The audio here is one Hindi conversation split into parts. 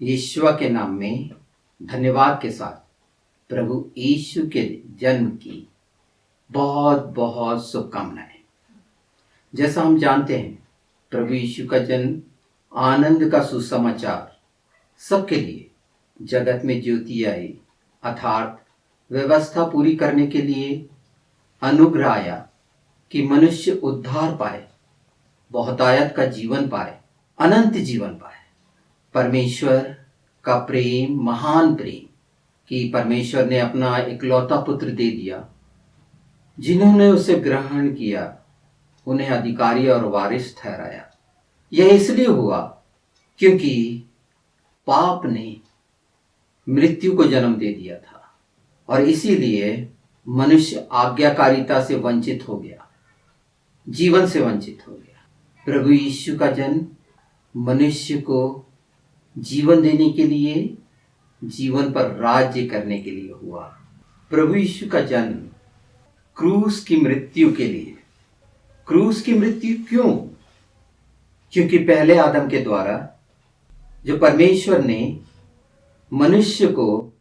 यीशु के नाम में धन्यवाद के साथ प्रभु यीशु के जन्म की बहुत बहुत शुभकामनाएं। जैसा हम जानते हैं, प्रभु यीशु का जन्म आनंद का सुसमाचार सबके लिए जगत में ज्योति आई, अर्थात व्यवस्था पूरी करने के लिए अनुग्रह आया कि मनुष्य उद्धार पाए, बहुतायत का जीवन पाए, अनंत जीवन पाए। परमेश्वर का प्रेम, महान प्रेम कि परमेश्वर ने अपना इकलौता पुत्र दे दिया। जिन्होंने उसे ग्रहण किया उन्हें अधिकारी और वारिस ठहराया। यह इसलिए हुआ क्योंकि पाप ने मृत्यु को जन्म दे दिया था और इसीलिए मनुष्य आज्ञाकारिता से वंचित हो गया, जीवन से वंचित हो गया। प्रभु यीशु का जन्म मनुष्य को जीवन देने के लिए, जीवन पर राज्य करने के लिए हुआ। प्रभु यीशु का जन्म क्रूस की मृत्यु के लिए। क्रूस की मृत्यु क्यों? क्योंकि पहले आदम के द्वारा जो परमेश्वर ने मनुष्य को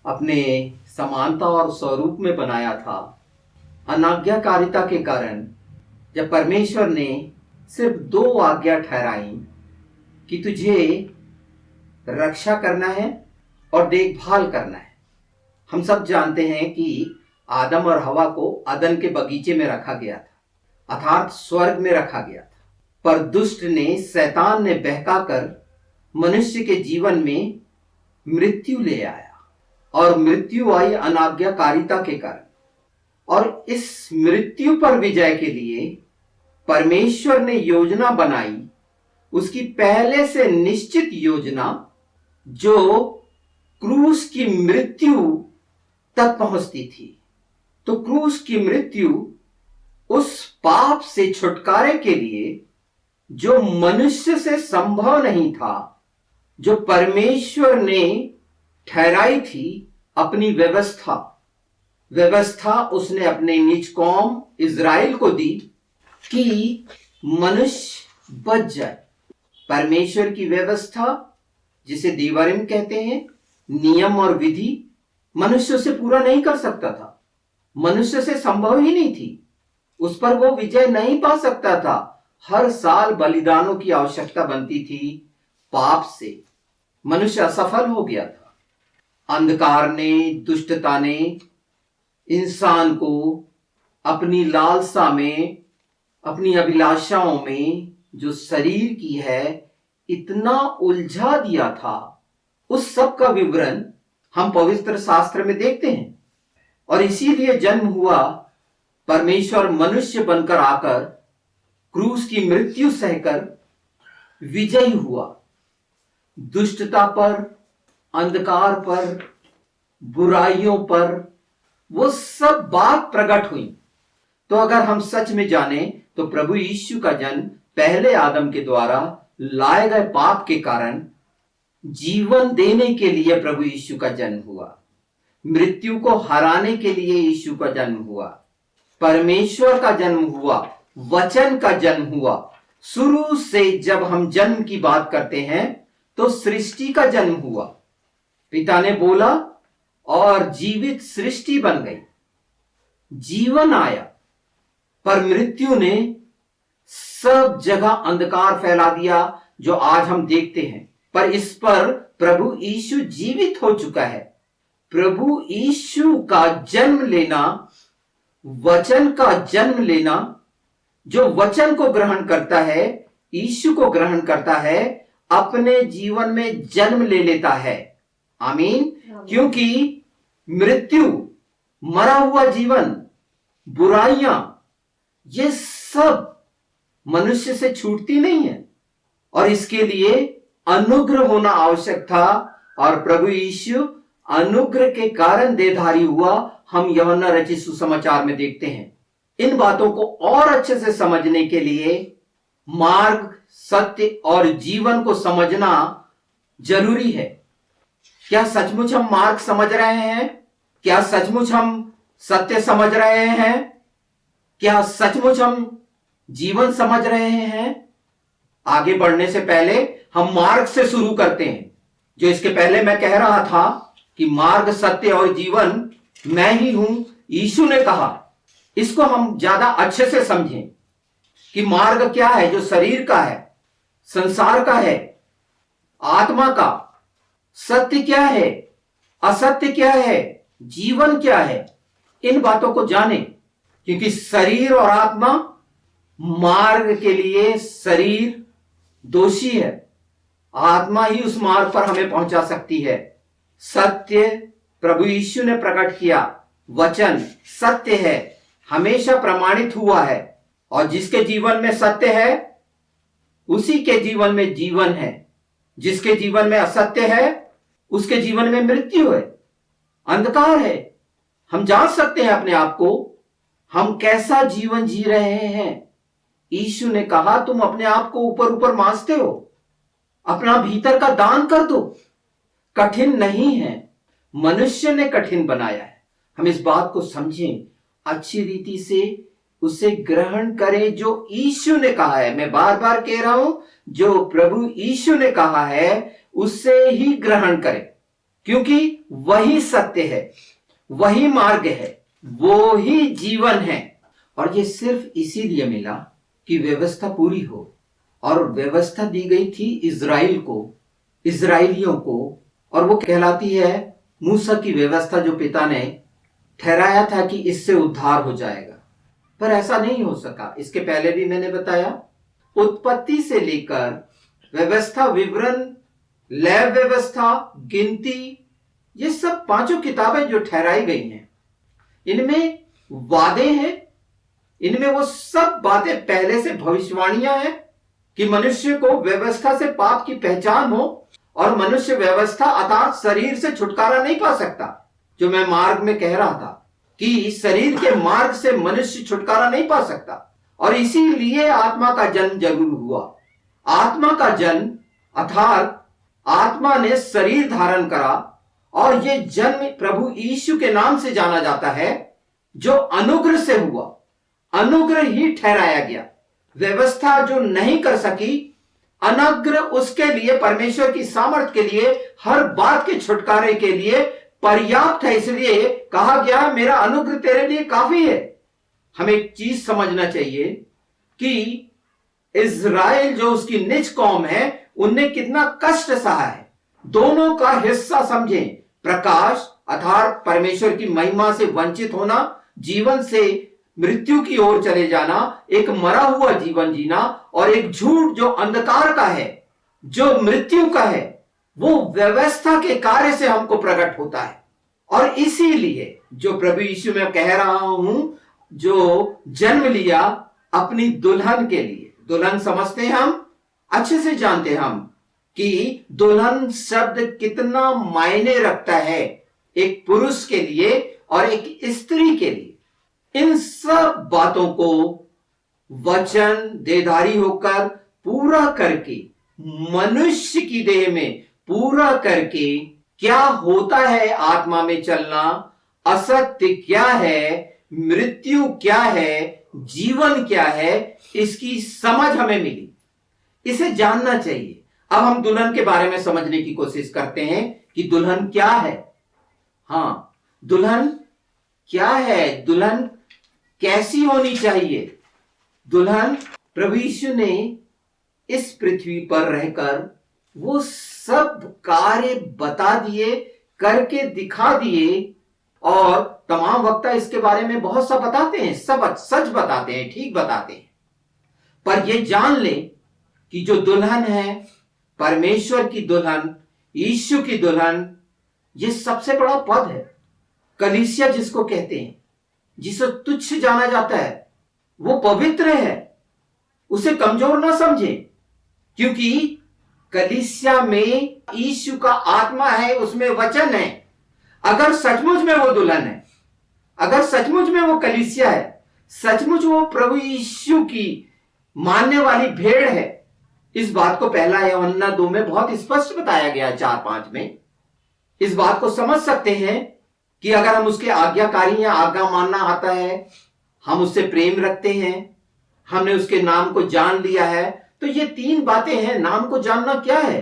अपने समानता और स्वरूप में बनाया था, अनाज्ञाकारिता के कारण जब परमेश्वर ने सिर्फ 2 आज्ञा ठहराई कि तुझे रक्षा करना है और देखभाल करना है। हम सब जानते हैं कि आदम और हवा को अदन के बगीचे में रखा गया था, अर्थात स्वर्ग में रखा गया था। पर दुष्ट ने, शैतान ने बहकाकर मनुष्य के जीवन में मृत्यु ले आया और मृत्यु आई अनाज्ञाकारिता के कारण। और इस मृत्यु पर विजय के लिए परमेश्वर ने योजना बनाई, उसकी पहले से निश्चित योजना जो क्रूस की मृत्यु तक पहुंचती थी। तो क्रूस की मृत्यु उस पाप से छुटकारे के लिए जो मनुष्य से संभव नहीं था, जो परमेश्वर ने ठहराई थी अपनी व्यवस्था उसने अपने निज कौम इज़राइल को दी कि मनुष्य बच जाए। परमेश्वर की व्यवस्था, जिसे दीवारिम कहते हैं, नियम और विधि मनुष्य से पूरा नहीं कर सकता था, मनुष्य से संभव ही नहीं थी, उस पर वो विजय नहीं पा सकता था। हर साल बलिदानों की आवश्यकता बनती थी। पाप से मनुष्य असफल हो गया था। अंधकार ने, दुष्टता ने इंसान को अपनी लालसा में, अपनी अभिलाषाओं में जो शरीर की है, इतना उलझा दिया था। उस सब का विवरण हम पवित्र शास्त्र में देखते हैं और इसीलिए जन्म हुआ। परमेश्वर मनुष्य बनकर आकर क्रूस की मृत्यु सहकर विजयी हुआ। दुष्टता पर, अंधकार पर, बुराइयों पर वो सब बात प्रकट हुई। तो अगर हम सच में जाने तो प्रभु यीशु का जन्म पहले आदम के द्वारा लाए गए पाप के कारण जीवन देने के लिए प्रभु यीशु का जन्म हुआ। मृत्यु को हराने के लिए यीशु का जन्म हुआ। परमेश्वर का जन्म हुआ, वचन का जन्म हुआ। शुरू से जब हम जन्म की बात करते हैं तो सृष्टि का जन्म हुआ। पिता ने बोला और जीवित सृष्टि बन गई, जीवन आया। पर मृत्यु ने सब जगह अंधकार फैला दिया जो आज हम देखते हैं। पर इस पर प्रभु यीशु जीवित हो चुका है। प्रभु यीशु का जन्म लेना, वचन का जन्म लेना, जो वचन को ग्रहण करता है, यीशु को ग्रहण करता है, अपने जीवन में जन्म ले लेता है। आमीन। क्योंकि मृत्यु, मरा हुआ जीवन, बुराइयां, ये सब मनुष्य से छूटती नहीं है और इसके लिए अनुग्रह होना आवश्यक था। और प्रभु यीशु अनुग्रह के कारण देहधारी हुआ, हम यूहन्ना रचित सुसमाचार में देखते हैं। इन बातों को और अच्छे से समझने के लिए मार्ग, सत्य और जीवन को समझना जरूरी है। क्या सचमुच हम मार्ग समझ रहे हैं? क्या सचमुच हम सत्य समझ रहे हैं? क्या सचमुच हम जीवन समझ रहे हैं? आगे बढ़ने से पहले हम मार्ग से शुरू करते हैं। जो इसके पहले मैं कह रहा था कि मार्ग, सत्य और जीवन मैं ही हूं, यीशु ने कहा, इसको हम ज्यादा अच्छे से समझें कि मार्ग क्या है, जो शरीर का है, संसार का है, आत्मा का, सत्य क्या है, असत्य क्या है, जीवन क्या है, इन बातों को जाने। क्योंकि शरीर और आत्मा, मार्ग के लिए शरीर दोषी है, आत्मा ही उस मार्ग पर हमें पहुंचा सकती है। सत्य प्रभु यीशु ने प्रकट किया, वचन सत्य है, हमेशा प्रमाणित हुआ है, और जिसके जीवन में सत्य है उसी के जीवन में जीवन है। जिसके जीवन में असत्य है उसके जीवन में मृत्यु है, अंधकार है। हम जांच सकते हैं अपने आप को, हम कैसा जीवन जी रहे हैं। यीशु ने कहा, तुम अपने आप को ऊपर ऊपर मांसते हो, अपना भीतर का दान कर दो। कठिन नहीं है, मनुष्य ने कठिन बनाया है। हम इस बात को समझें, अच्छी रीति से उसे ग्रहण करें जो यीशु ने कहा है। मैं बार बार कह रहा हूं, जो प्रभु यीशु ने कहा है उससे ही ग्रहण करें, क्योंकि वही सत्य है, वही मार्ग है, वो ही जीवन है। और ये सिर्फ इसीलिए मिला कि व्यवस्था पूरी हो। और व्यवस्था दी गई थी इज़राइल को, इज़राइलियों को, और वो कहलाती है मूसा की व्यवस्था, जो पिता ने ठहराया था कि इससे उद्धार हो जाएगा। पर ऐसा नहीं हो सका। इसके पहले भी मैंने बताया, उत्पत्ति से लेकर व्यवस्था, विवरण, लैव व्यवस्था, गिनती, ये सब पांचों किताबें जो ठहराई गई हैं, इनमें वादे हैं, इनमें वो सब बातें पहले से भविष्यवाणियां हैं कि मनुष्य को व्यवस्था से पाप की पहचान हो, और मनुष्य व्यवस्था अर्थात शरीर से छुटकारा नहीं पा सकता। जो मैं मार्ग में कह रहा था कि शरीर के मार्ग से मनुष्य छुटकारा नहीं पा सकता, और इसीलिए आत्मा का जन्म जरूर हुआ। आत्मा का जन्म अर्थात आत्मा ने शरीर धारण करा, और यह जन्म प्रभु यीशु के नाम से जाना जाता है, जो अनुग्रह से हुआ, अनुग्रह ही ठहराया गया। व्यवस्था जो नहीं कर सकी, अनुग्रह उसके लिए, परमेश्वर की सामर्थ के लिए, हर बात के छुटकारे के लिए पर्याप्त है। इसलिए कहा गया, मेरा अनुग्रह तेरे लिए काफी है। हमें एक चीज समझना चाहिए कि इज़राइल जो उसकी निज कौम है, उनने कितना कष्ट सहा है। दोनों का हिस्सा समझें, प्रकाश अर्थात परमेश्वर की महिमा से वंचित होना, जीवन से मृत्यु की ओर चले जाना, एक मरा हुआ जीवन जीना, और एक झूठ जो अंधकार का है, जो मृत्यु का है, वो व्यवस्था के कार्य से हमको प्रकट होता है। और इसीलिए जो प्रभु यीशु में कह रहा हूं, जो जन्म लिया अपनी दुल्हन के लिए। दुल्हन समझते हैं हम, अच्छे से जानते हैं हम कि दुल्हन शब्द कितना मायने रखता है एक पुरुष के लिए और एक स्त्री के लिए। इन सब बातों को वचन देहधारी होकर पूरा करके, मनुष्य की देह में पूरा करके, क्या होता है आत्मा में चलना, असत्य क्या है, मृत्यु क्या है, जीवन क्या है, इसकी समझ हमें मिली। इसे जानना चाहिए। अब हम दुल्हन के बारे में समझने की कोशिश करते हैं कि दुल्हन क्या है। हां, दुल्हन क्या है, दुल्हन कैसी होनी चाहिए। दुल्हन, प्रभु यीशु ने इस पृथ्वी पर रहकर वो सब कार्य बता दिए, करके दिखा दिए, और तमाम वक्ता इसके बारे में बहुत सा बताते हैं, सब सच बताते हैं, ठीक बताते हैं। पर ये जान ले कि जो दुल्हन है, परमेश्वर की दुल्हन, यीशु की दुल्हन, ये सबसे बड़ा पद है। कलीसिया जिसको कहते हैं, जिसे तुच्छ जाना जाता है, वो पवित्र है, उसे कमजोर ना समझे, क्योंकि कलीसिया में यीशु का आत्मा है, उसमें वचन है। अगर सचमुच में वो दुल्हन है, अगर सचमुच में वो कलीसिया है, सचमुच वो प्रभु यीशु की मानने वाली भेड़ है, इस बात को पहला यूहन्ना 2 में बहुत स्पष्ट बताया गया, 4-5 में। इस बात को समझ सकते हैं कि अगर हम उसके आज्ञाकारी हैं, आज्ञा मानना आता है, हम उससे प्रेम रखते हैं, हमने उसके नाम को जान लिया है, तो ये 3 बातें हैं। नाम को जानना क्या है?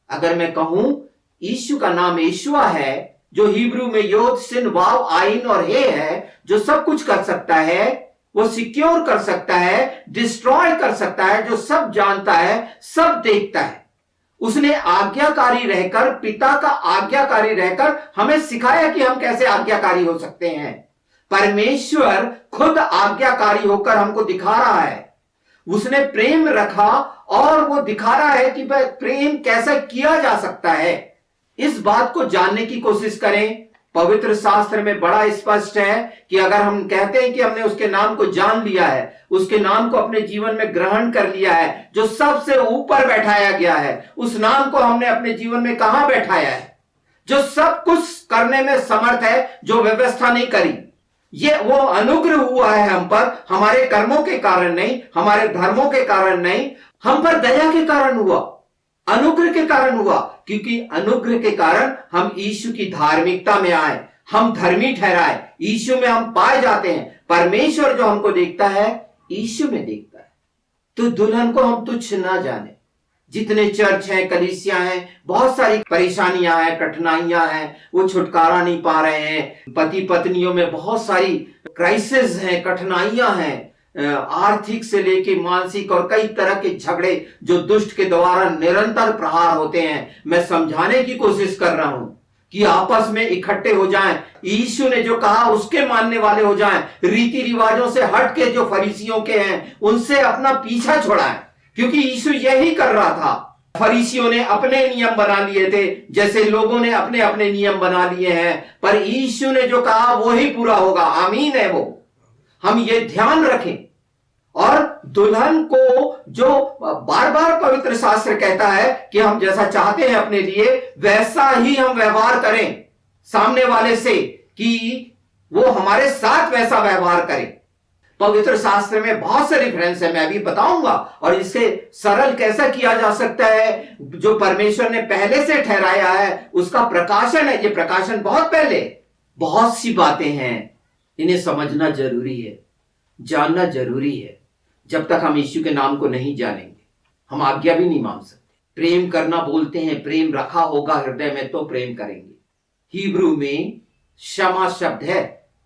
अगर मैं कहूं यीशु का नाम यीशुआ है, जो हिब्रू में योद सिन वाव आइन और हे है, जो सब कुछ कर सकता है, वो सिक्योर कर सकता है, डिस्ट्रॉय कर सकता है, जो सब जानता है, सब देखता है। उसने आज्ञाकारी रहकर, पिता का आज्ञाकारी रहकर हमें सिखाया कि हम कैसे आज्ञाकारी हो सकते हैं। परमेश्वर खुद आज्ञाकारी होकर हमको दिखा रहा है। उसने प्रेम रखा और वो दिखा रहा है कि प्रेम कैसा किया जा सकता है। इस बात को जानने की कोशिश करें। पवित्र शास्त्र में बड़ा स्पष्ट है कि अगर हम कहते हैं कि हमने उसके नाम को जान लिया है, उसके नाम को अपने जीवन में ग्रहण कर लिया है, जो सबसे ऊपर बैठाया गया है, उस नाम को हमने अपने जीवन में कहां बैठाया है, जो सब कुछ करने में समर्थ है, जो व्यवस्था नहीं करी। ये वो अनुग्रह हुआ है हम पर, हमारे कर्मों के कारण नहीं, हमारे धर्मों के कारण नहीं, हम पर दया के कारण हुआ, अनुग्रह के कारण हुआ। क्योंकि अनुग्रह के कारण हम यीशु की धार्मिकता में आए, हम धर्मी ठहराए, यीशु में हम पाए जाते हैं। परमेश्वर जो हमको देखता है, यीशु में देखता है। तो दुल्हन को हम तुच्छ ना जाने। जितने चर्च हैं, कलीसियां हैं, बहुत सारी परेशानियां हैं, कठिनाइयां हैं, वो छुटकारा नहीं पा रहे हैं। पति पत्नियों में बहुत सारी क्राइसिस हैं, कठिनाइयां हैं, आर्थिक से लेके मानसिक और कई तरह के झगड़े जो दुष्ट के द्वारा निरंतर प्रहार होते हैं। मैं समझाने की कोशिश कर रहा हूं कि आपस में इकट्ठे हो जाएं, यीशु ने जो कहा उसके मानने वाले हो जाएं, रीति रिवाजों से हट के जो फरीसियों के हैं उनसे अपना पीछा छुड़ाएं। क्योंकि यीशु यही कर रहा था। फरीसियों ने अपने नियम बना लिए थे, जैसे लोगों ने अपने अपने नियम बना लिए हैं, पर यीशु ने जो कहा वो ही पूरा होगा। आमीन है वो। हम ये ध्यान रखें। और दुल्हन को जो बार बार पवित्र शास्त्र कहता है कि हम जैसा चाहते हैं अपने लिए वैसा ही हम व्यवहार करें सामने वाले से, कि वो हमारे साथ वैसा व्यवहार करे। पवित्र शास्त्र में बहुत से रेफरेंस है, मैं अभी बताऊंगा। और इसे सरल कैसा किया जा सकता है, जो परमेश्वर ने पहले से ठहराया है, उसका प्रकाशन है। ये प्रकाशन बहुत पहले। बहुत सी बातें हैं, इन्हें समझना जरूरी है, जानना जरूरी है। जब तक हम यीशु के नाम को नहीं जानेंगे, हम आज्ञा भी नहीं मान सकते। प्रेम करना बोलते हैं, प्रेम रखा होगा हृदय में तो प्रेम करेंगे। हिब्रू में क्षमा शब्द है,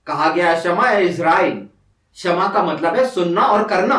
कहा गया क्षमा है इज़राइल। क्षमा का मतलब है सुनना और करना।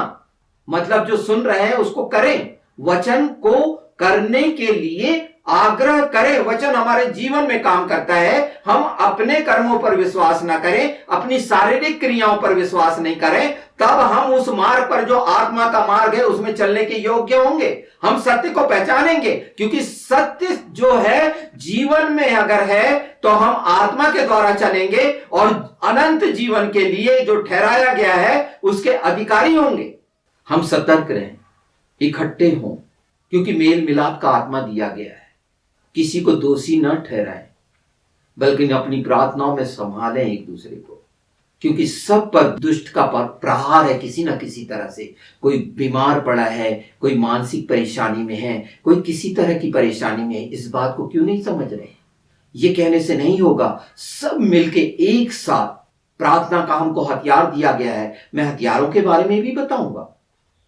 मतलब जो सुन रहे हैं उसको करें, वचन को करने के लिए आग्रह करें। वचन हमारे जीवन में काम करता है। हम अपने कर्मों पर विश्वास ना करें, अपनी शारीरिक क्रियाओं पर विश्वास नहीं करें, तब हम उस मार्ग पर जो आत्मा का मार्ग है उसमें चलने के योग्य होंगे। हम सत्य को पहचानेंगे, क्योंकि सत्य जो है जीवन में अगर है तो हम आत्मा के द्वारा चलेंगे और अनंत जीवन के लिए जो ठहराया गया है उसके अधिकारी होंगे। हम सतर्क रहें, इकट्ठे हों, क्योंकि मेल मिलाप का आत्मा दिया गया है। किसी को दोषी न ठहराएं, बल्कि अपनी प्रार्थनाओं में संभालें एक दूसरे को, क्योंकि सब पर दुष्ट का प्रहार है किसी न किसी तरह से। कोई बीमार पड़ा है, कोई मानसिक परेशानी में है, कोई किसी तरह की परेशानी में है। इस बात को क्यों नहीं समझ रहे? ये कहने से नहीं होगा। सब मिलके एक साथ प्रार्थना का हमको हथियार दिया गया है। मैं हथियारों के बारे में भी बताऊंगा,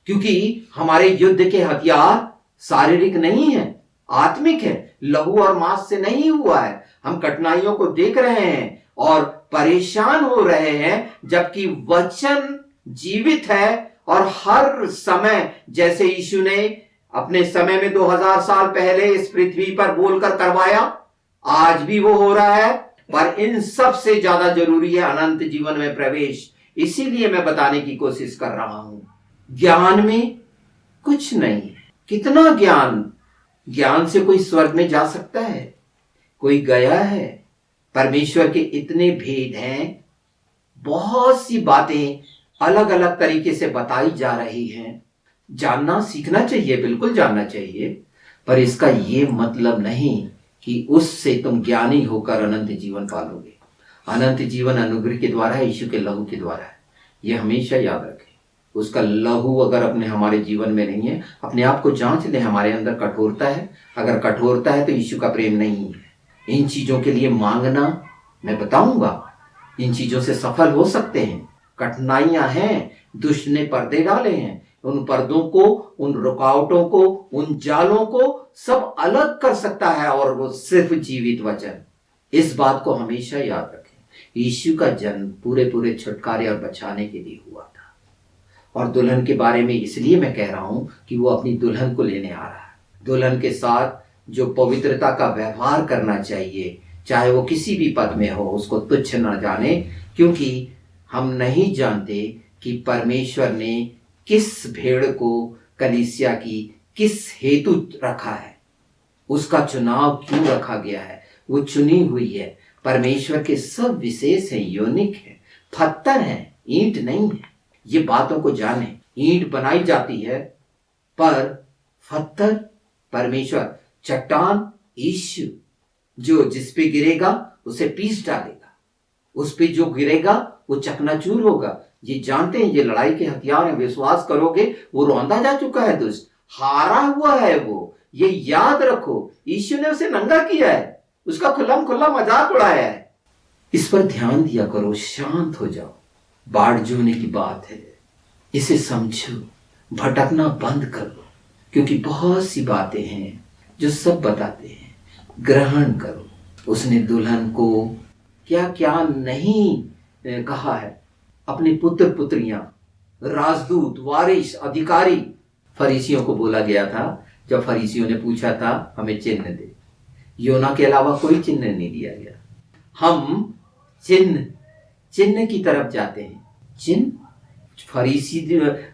क्योंकि हमारे युद्ध के हथियार शारीरिक नहीं है, आत्मिक है। लहू और मांस से नहीं हुआ है। हम कठिनाइयों को देख रहे हैं और परेशान हो रहे हैं, जबकि वचन जीवित है और हर समय, जैसे यीशु ने अपने समय में 2000 साल पहले इस पृथ्वी पर बोलकर करवाया, आज भी वो हो रहा है। पर इन सब से ज्यादा जरूरी है अनंत जीवन में प्रवेश। इसीलिए मैं बताने की कोशिश कर रहा हूं, ज्ञान में कुछ नहीं है। कितना ज्ञान! ज्ञान से कोई स्वर्ग में जा सकता है? कोई गया है? परमेश्वर के इतने भेद हैं, बहुत सी बातें अलग अलग तरीके से बताई जा रही हैं। जानना सीखना चाहिए, बिल्कुल जानना चाहिए, पर इसका ये मतलब नहीं कि उससे तुम ज्ञानी होकर अनंत जीवन पालोगे। अनंत जीवन अनुग्रह के द्वारा है, यीशु के लहू के द्वारा है। ये हमेशा याद रखें। उसका लहू अगर अपने हमारे जीवन में नहीं है, अपने आप को जांच लें, हमारे अंदर कठोरता है। अगर कठोरता है तो यीशु का प्रेम नहीं है। इन चीजों के लिए मांगना मैं बताऊंगा, इन चीजों से सफल हो सकते हैं। कठिनाइयां हैं, दुष्ट ने पर्दे डाले हैं, उन पर्दों को, उन रुकावटों को, उन जालों को सब अलग कर सकता है, और वो सिर्फ जीवित वचन। इस बात को हमेशा याद रखें। यीशु का जन्म पूरे पूरे छुटकारे और बचाने के लिए हुआ था। और दुल्हन के बारे में इसलिए मैं कह रहा हूं कि वो अपनी दुल्हन को लेने आ रहा है। दुल्हन के साथ जो पवित्रता का व्यवहार करना चाहिए, चाहे वो किसी भी पद में हो, उसको तुच्छ न जाने, क्योंकि हम नहीं जानते कि परमेश्वर ने किस भेड़ को कलीसिया की किस हेतु रखा है, उसका चुनाव क्यों रखा गया है। वो चुनी हुई है, परमेश्वर के सब विशेष हैं, यूनिक है, पत्थर है, ईंट नहीं है। ये बातों को जाने। ईंट बनाई जाती है, पर पत्थर परमेश्वर, चट्टान यीशु, जो जिस पे गिरेगा उसे पीस डालेगा, उस पे जो गिरेगा वो चकनाचूर होगा। ये जानते हैं, ये लड़ाई के हथियार हैं। विश्वास करोगे, वो रौंदा जा चुका है, दुष्ट हारा हुआ है वो, ये याद रखो। यीशु ने उसे नंगा किया है, उसका खुल्लम खुल्ला मजाक उड़ाया है। इस पर ध्यान दिया करो, शांत हो जाओ। बाढ़ जोने की बात है, इसे समझो, भटकना बंद करो, क्योंकि बहुत सी बातें हैं जो सब बताते हैं। ग्रहण करो। उसने दुल्हन को क्या क्या नहीं कहा है। अपने पुत्र पुत्रियां, राजदूत, वारिस, अधिकारी। फरीसियों को बोला गया था, जब फरीसियों ने पूछा था हमें चिन्ह दे, योना के अलावा कोई चिन्ह नहीं दिया गया। हम चिन्ह की तरफ जाते हैं। चिन्ह, फरीसी,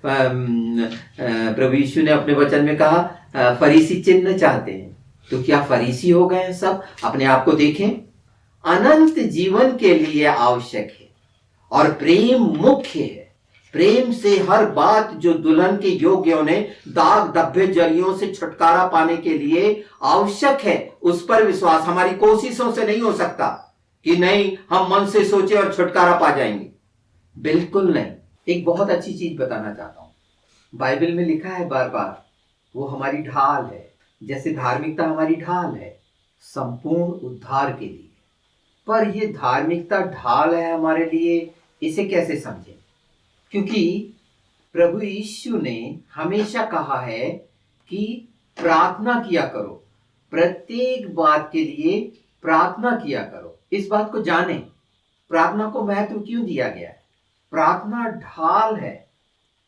प्रभु यीशु ने अपने वचन में कहा फरीसी चिन्ह चाहते हैं। तो क्या फरीसी हो गए हैं सब? अपने आप को देखें। अनंत जीवन के लिए आवश्यक है, और प्रेम मुख्य है। प्रेम से हर बात जो दुल्हन के योग्य होने, दाग धब्बे जरियों से छुटकारा पाने के लिए आवश्यक है, उस पर विश्वास। हमारी कोशिशों से नहीं हो सकता कि नहीं हम मन से सोचे और छुटकारा पा जाएंगे, बिल्कुल नहीं। एक बहुत अच्छी चीज बताना चाहता हूं। बाइबल में लिखा है बार बार, वो हमारी ढाल है। जैसे धार्मिकता हमारी ढाल है संपूर्ण उद्धार के लिए, पर ये धार्मिकता ढाल है हमारे लिए, इसे कैसे समझें? क्योंकि प्रभु यीशु ने हमेशा कहा है कि प्रार्थना किया करो, प्रत्येक बात के लिए प्रार्थना किया करो। इस बात को जाने, प्रार्थना को महत्व क्यों दिया गया है। प्रार्थना ढाल है।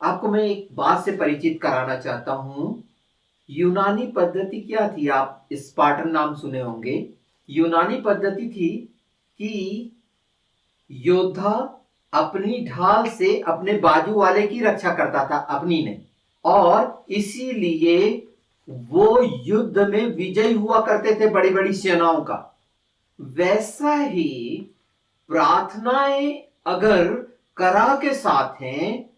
आपको मैं एक बात से परिचित कराना चाहता हूं। यूनानी पद्धति क्या थी? आप स्पार्टन नाम सुने होंगे। यूनानी पद्धति थी कि योद्धा अपनी ढाल से अपने बाजू वाले की रक्षा करता था, अपनी नहीं, और इसीलिए वो युद्ध में विजयी हुआ करते थे बड़ी बड़ी सेनाओं का। वैसा ही प्रार्थनाएं अगर करा के साथ हैं,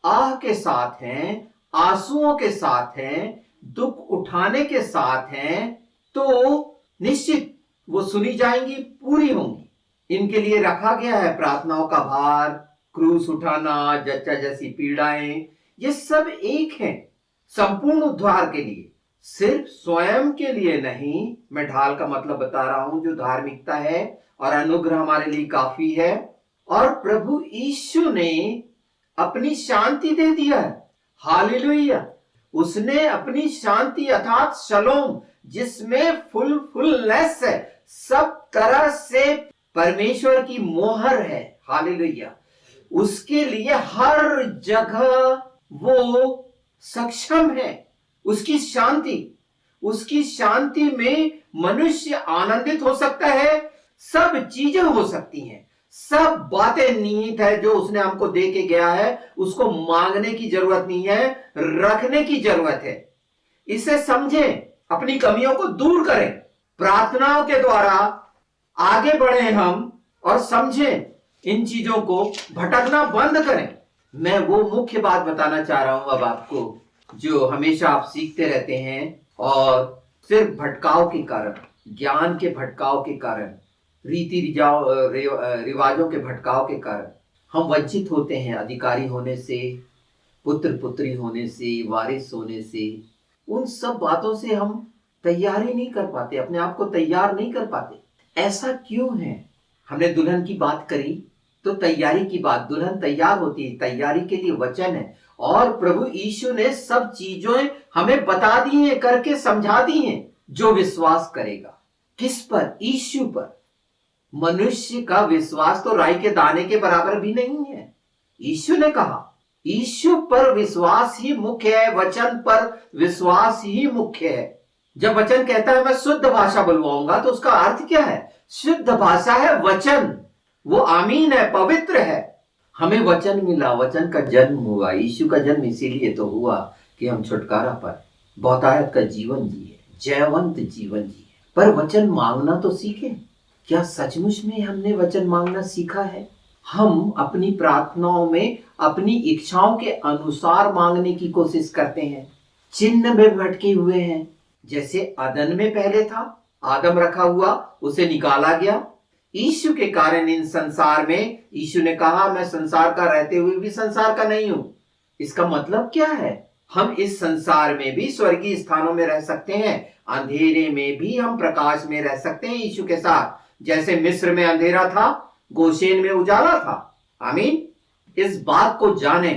आह के साथ हैं, आंसुओं के साथ हैं, दुख उठाने के साथ हैं, तो निश्चित वो सुनी जाएंगी, पूरी होंगी। इनके लिए रखा गया है प्रार्थनाओं का भार, क्रूस उठाना, जच्चा जैसी पीड़ाएं, ये सब एक है संपूर्ण उद्धार के लिए, सिर्फ स्वयं के लिए नहीं। मैं ढाल का मतलब बता रहा हूं, जो धार्मिकता है और अनुग्रह हमारे लिए काफी है। और प्रभु यीशु ने अपनी शांति दे दिया है। हालेलुया। उसने अपनी शांति अर्थात शलोम, जिसमें फुलनेस है, सब तरह से परमेश्वर की मोहर है। हालेलुया। उसके लिए हर जगह वो सक्षम है। उसकी शांति में मनुष्य आनंदित हो सकता है। सब चीजें हो सकती हैं, सब बातें निहित है जो उसने हमको दे के गया है। उसको मांगने की जरूरत नहीं है, रखने की जरूरत है। इसे समझें, अपनी कमियों को दूर करें, प्रार्थनाओं के द्वारा आगे बढ़े हम, और समझें इन चीजों को, भटकना बंद करें। मैं वो मुख्य बात बताना चाह रहा हूं अब आपको, जो हमेशा आप सीखते रहते हैं, और सिर्फ भटकाव के कारण, ज्ञान के भटकाव के कारण, रीति रिवाजों के भटकाव के कारण हम वंचित होते हैं। अधिकारी होने से, पुत्र पुत्री होने से, वारिस होने से, उन सब बातों से हम तैयारी नहीं कर पाते, अपने आप को तैयार नहीं कर पाते। ऐसा क्यों है? हमने दुल्हन की बात करी, तो तैयारी की बात, दुल्हन तैयार होती है, तैयारी के लिए वचन है, और प्रभु यीशु ने सब चीजें हमें बता दी हैं, करके समझा दी हैं। जो विश्वास करेगा किस पर? यीशु पर। मनुष्य का विश्वास तो राई के दाने के बराबर भी नहीं है। यीशु ने कहा यीशु पर विश्वास ही मुख्य है, वचन पर विश्वास ही मुख्य है। जब वचन कहता है मैं शुद्ध भाषा बुलवाऊंगा, तो उसका अर्थ क्या है? शुद्ध भाषा है वचन, वो आमीन है, पवित्र है। हमें वचन मिला, वचन का जन्म हुआ। यीशु का जन्म इसीलिए तो हुआ कि हम छुटकारा पर बहुतायत का जीवन जिए, जयवंत जीवन जिए। पर वचन मांगना तो सीखे। क्या सचमुच में हमने वचन मांगना सीखा है? हम अपनी प्रार्थनाओं में अपनी इच्छाओं के अनुसार मांगने की कोशिश करते हैं, चिन्ह में भटके हुए हैं। जैसे अदन में पहले था, आदम रखा हुआ, उसे निकाला गया। यीशु के कारण इन संसार में, यीशु ने कहा मैं संसार का रहते हुए भी संसार का नहीं हूं। इसका मतलब क्या है? हम इस संसार में भी स्वर्गीय स्थानों में रह सकते हैं, अंधेरे में भी हम प्रकाश में रह सकते हैं यीशु के साथ। जैसे मिस्र में अंधेरा था, गोशेन में उजाला था। आमीन। इस बात को जाने,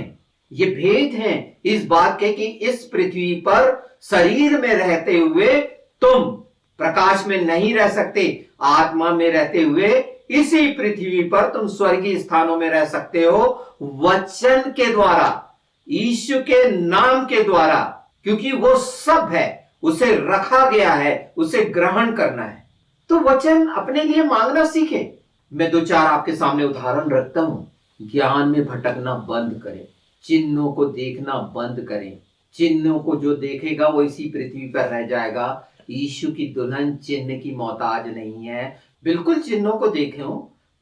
ये भेद है इस बात के कि इस पृथ्वी पर शरीर में रहते हुए तुम प्रकाश में नहीं रह सकते, आत्मा में रहते हुए इसी पृथ्वी पर तुम स्वर्गीय स्थानों में रह सकते हो, वचन के द्वारा, यीशु के नाम के द्वारा। क्योंकि वो सब है, उसे रखा गया है, उसे ग्रहण करना है। तो वचन अपने लिए मांगना सीखे। मैं दो चार आपके सामने उदाहरण रखता हूं। ज्ञान में भटकना बंद करें, चिन्हों को देखना बंद करें। चिन्हों को जो देखेगा वो इसी पृथ्वी पर रह जाएगा। यीशु की दुल्हन चिन्ह की मोहताज नहीं है। बिल्कुल चिन्हों को देखें,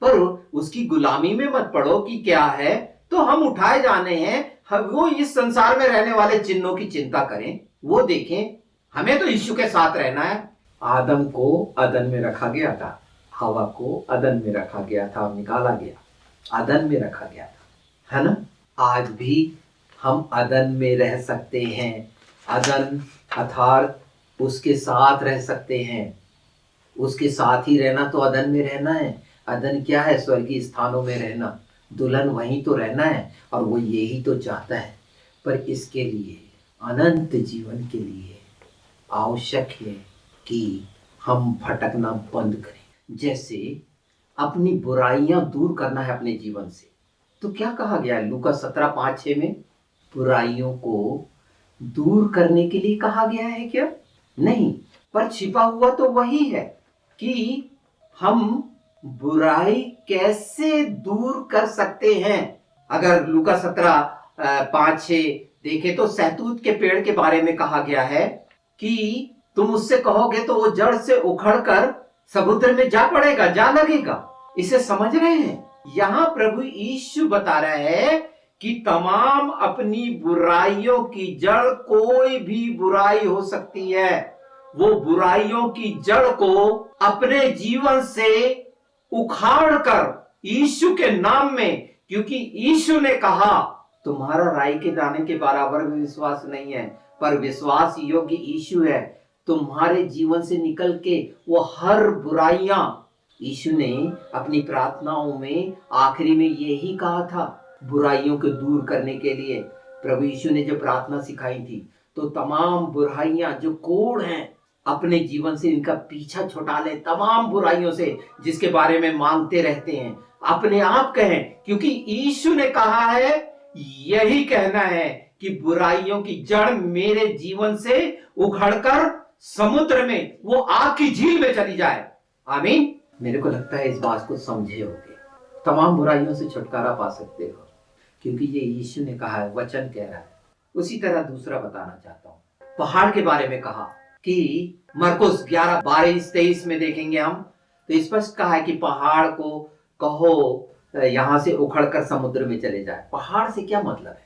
पर उसकी गुलामी में मत पड़ो कि क्या है तो हम उठाए जाने हैं। वो इस संसार में रहने वाले चिन्हों की चिंता करें, वो देखें। हमें तो यीशु के साथ रहना है। आदम को अदन में रखा गया था, हवा को अदन में रखा गया था, निकाला गया, अदन में रखा गया था, है ना? आज भी हम अदन में रह सकते हैं। अदन अर्थात उसके साथ रह सकते हैं। उसके साथ ही रहना तो अदन में रहना है। अदन क्या है? स्वर्गीय स्थानों में रहना। दुल्हन वहीं तो रहना है, और वो यही तो चाहता है। पर इसके लिए, अनंत जीवन के लिए आवश्यक है कि हम भटकना बंद करें। जैसे अपनी बुराइयां दूर करना है अपने जीवन से, तो क्या कहा गया है लूका 17:5-6 में? बुराइयों को दूर करने के लिए कहा गया है क्या? नहीं, पर छिपा हुआ तो वही है कि हम बुराई कैसे दूर कर सकते हैं। अगर लूका 17:5-6 देखे तो सहतूत के पेड़ के बारे में कहा गया है कि तुम उससे कहोगे तो वो जड़ से उखड़कर समुद्र में जा पड़ेगा, जा लगेगा। इसे समझ रहे हैं? यहाँ प्रभु यीशु बता रहे हैं कि तमाम अपनी बुराइयों की जड़, कोई भी बुराई हो सकती है, वो बुराइयों की जड़ को अपने जीवन से उखाड़ कर यीशु के नाम में, क्योंकि यीशु ने कहा तुम्हारा राई के दाने के बराबर भी विश्वास नहीं है, पर विश्वास योग्य यीशु है। तुम्हारे जीवन से निकल के वो हर बुराइयां, यीशु ने अपनी प्रार्थनाओं में आखिरी में यही कहा था, बुराइयों को दूर करने के लिए प्रभु यीशु ने जो प्रार्थना सिखाई थी, तो तमाम बुराइयां जो कोड़ हैं अपने जीवन से इनका पीछा छुड़ा ले, तमाम बुराइयों से जिसके बारे में मांगते रहते हैं, अपने आप कहें, क्योंकि यीशु ने कहा है, यही कहना है कि बुराइयों की जड़ मेरे जीवन से उखड़कर समुद्र में, वो आग की झील में चली जाए। आमीन। मेरे को लगता है इस बात को समझे होगे, तमाम बुराइयों से छुटकारा पा सकते हो, क्योंकि ये यीशु ने कहा है, वचन कह रहा है। उसी तरह दूसरा बताना चाहता हूं, पहाड़ के बारे में कहा कि मरकुस 11:12-23 में देखेंगे हम, तो स्पष्ट कहा है कि पहाड़ को कहो यहां से उखड़कर समुद्र में चले जाए। पहाड़ से क्या मतलब है?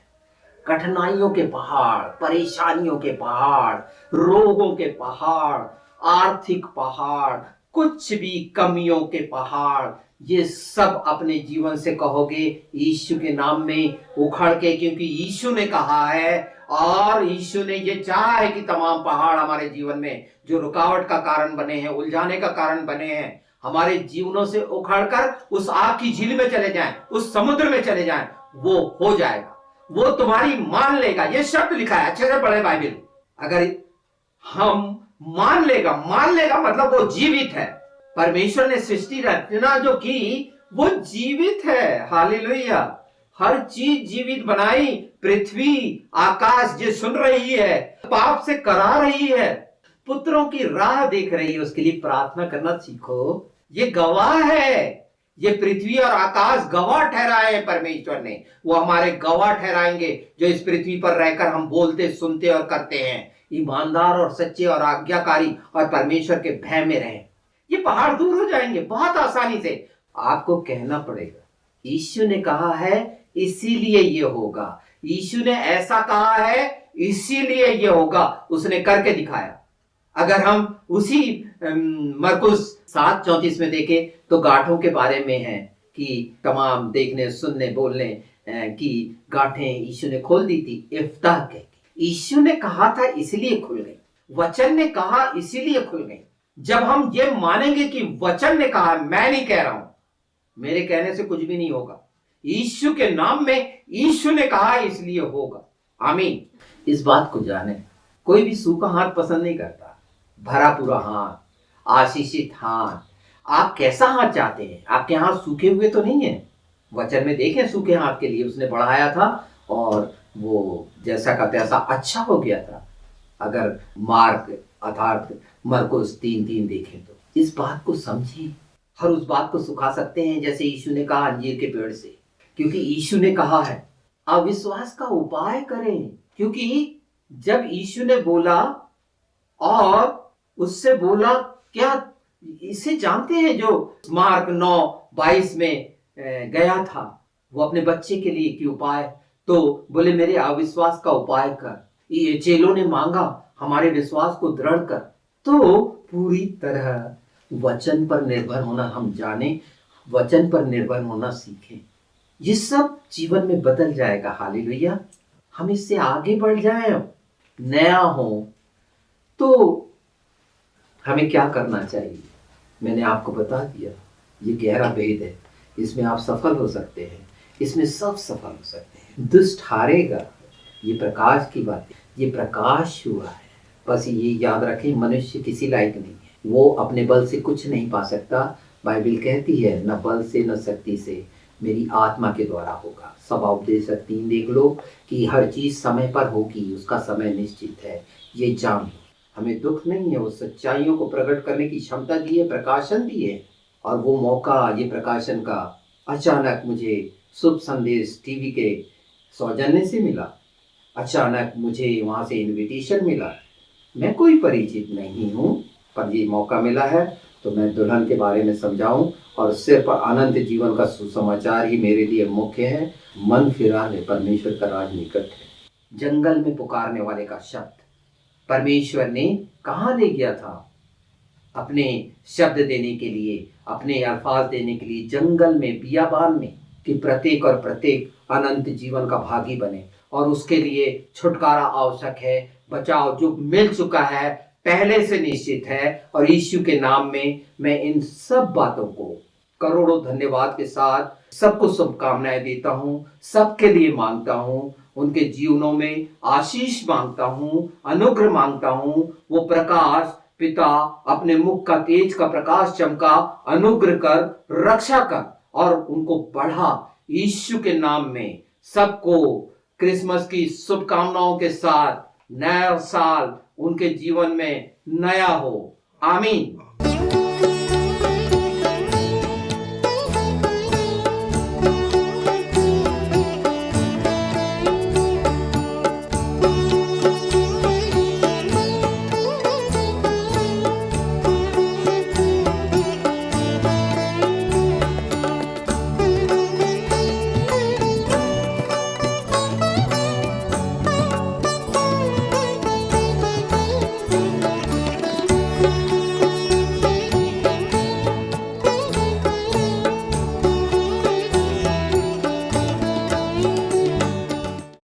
कठिनाइयों के पहाड़, परेशानियों के पहाड़, रोगों के पहाड़, आर्थिक पहाड़, कुछ भी कमियों के पहाड़, ये सब अपने जीवन से कहोगे यीशु के नाम में उखड़ के, क्योंकि यीशु ने कहा है, और यीशु ने ये चाहा है कि तमाम पहाड़ हमारे जीवन में जो रुकावट का कारण बने हैं, उलझाने का कारण बने हैं, हमारे जीवनों से उखड़कर उस आग की झील में चले जाएं, उस समुद्र में चले जाएं। वो हो जाएगा, वो तुम्हारी मान लेगा। ये शब्द लिखा है, अच्छे से पढ़े बाइबल। अगर हम मान लेगा मतलब वो जीवित है। परमेश्वर ने सृष्टि रचना जो की वो जीवित है। हालेलुया। हर चीज जीवित बनाई। पृथ्वी, आकाश जो सुन रही है, पाप से करा रही है, पुत्रों की राह देख रही है, उसके लिए प्रार्थना करना सीखो। ये गवाह है। ये पृथ्वी और आकाश गवाह ठहराए हैं परमेश्वर ने। वो हमारे गवाह ठहराएंगे जो इस पृथ्वी पर रहकर हम बोलते, सुनते और करते हैं, ईमानदार और सच्चे और आज्ञाकारी और परमेश्वर के भय में रहें। ये पहाड़ दूर हो जाएंगे बहुत आसानी से। आपको कहना पड़ेगा यीशु ने कहा है इसीलिए ये होगा, यीशु ने ऐसा कहा है इसीलिए ये होगा। उसने करके दिखाया। अगर हम उसी मरकुस 7:34 में देखें तो गांठों के बारे में है कि तमाम देखने, सुनने, बोलने की गांठें यीशु ने खोल दी थी। इफ्ताह के यीशु ने कहा था इसलिए खुल गई, वचन ने कहा इसीलिए खुल गई। जब हम ये मानेंगे कि वचन ने कहा, मैं नहीं कह रहा हूं, मेरे कहने से कुछ भी नहीं होगा, यीशु के नाम में यीशु ने कहा इसलिए होगा। आमीन। इस बात को जाने, कोई भी सूखा हाथ पसंद नहीं करता, भरा पूरा हाथ, आशीषित हाथ। आप कैसा हाथ चाहते हैं? आपके हाथ सूखे हुए तो नहीं है। वचन में देखें सूखे हाथ के लिए उसने बढ़ाया था और वो जैसा का तैसा अच्छा हो गया था। अगर मार्क अर्थात मरकुस 3:3 देखें तो इस बात को समझिए। हर उस बात को सुखा सकते हैं जैसे यीशु ने कहा अंजीर के पेड़ से, क्योंकि यीशु ने कहा है अविश्वास का उपाय करें। क्योंकि जब यीशु ने बोला और उससे बोला, क्या इसे जानते हैं जो मार्क 9:22 में गया था वो अपने बच्चे के लिए कि उपाय, तो बोले मेरे अविश्वास का उपाय कर। ये चेलों ने मांगा हमारे विश्वास को दृढ़ कर। तो पूरी तरह वचन पर निर्भर होना हम जाने, वचन पर निर्भर होना सीखें। ये सब जीवन में बदल जाएगा। हालेलुया। हम इससे आगे बढ़ जाएं, नया हो। तो हमें क्या करना चाहिए? मैंने आपको बता दिया। ये गहरा भेद है, इसमें आप सफल हो सकते हैं, इसमें सब सफल हो सकते हैं। दुष्ट हारेगा। ये प्रकाश की बात है, ये प्रकाश हुआ है। बस ये याद रखें, मनुष्य किसी लायक नहीं है, वो अपने बल से कुछ नहीं पा सकता। बाइबल कहती है न बल से न शक्ति से, मेरी आत्मा के द्वारा होगा। सब उपदेशक 3 देख लो कि हर चीज समय पर होगी, उसका समय निश्चित है। ये जान लो। हमें दुख नहीं है, वो सच्चाइयों को प्रकट करने की क्षमता दी है, प्रकाशन दी है। और वो मौका, ये प्रकाशन का अचानक मुझे शुभ संदेश टीवी के सौजन्य से मिला। अचानक मुझे वहाँ से इनविटेशन मिला। मैं कोई परिचित नहीं हूँ, पर ये मौका मिला है तो मैं दुल्हन के बारे में समझाऊं और सिर्फ अनंत जीवन का सुसमाचार ही मेरे लिए मुख्य है। मन फिरा ले, परमेश्वर का राज निकट है। जंगल में पुकारने वाले का शब्द परमेश्वर ने कहाँ ले गया था? अपने शब्द देने के लिए, अपने अल्फाज देने के लिए जंगल में, बियाबान में, कि प्रत्येक और प्रत्येक अनंत जीवन का भागी बने। और उसके लिए छुटकारा आवश्यक है, बचाव जो मिल चुका है, पहले से निश्चित है। और यीशु के नाम में मैं इन सब बातों को करोड़ों धन्यवाद के साथ सबको शुभकामनाएं देता हूँ, सबके लिए मांगता हूँ, उनके जीवनों में आशीष मांगता हूँ, अनुग्रह मांगता हूँ। वो प्रकाश पिता अपने मुख का तेज का प्रकाश चमका, अनुग्रह कर, रक्षा कर और उनको बढ़ा। यीशु के नाम में सबको क्रिसमस की शुभकामनाओं के साथ नया साल उनके जीवन में नया हो। आमीन।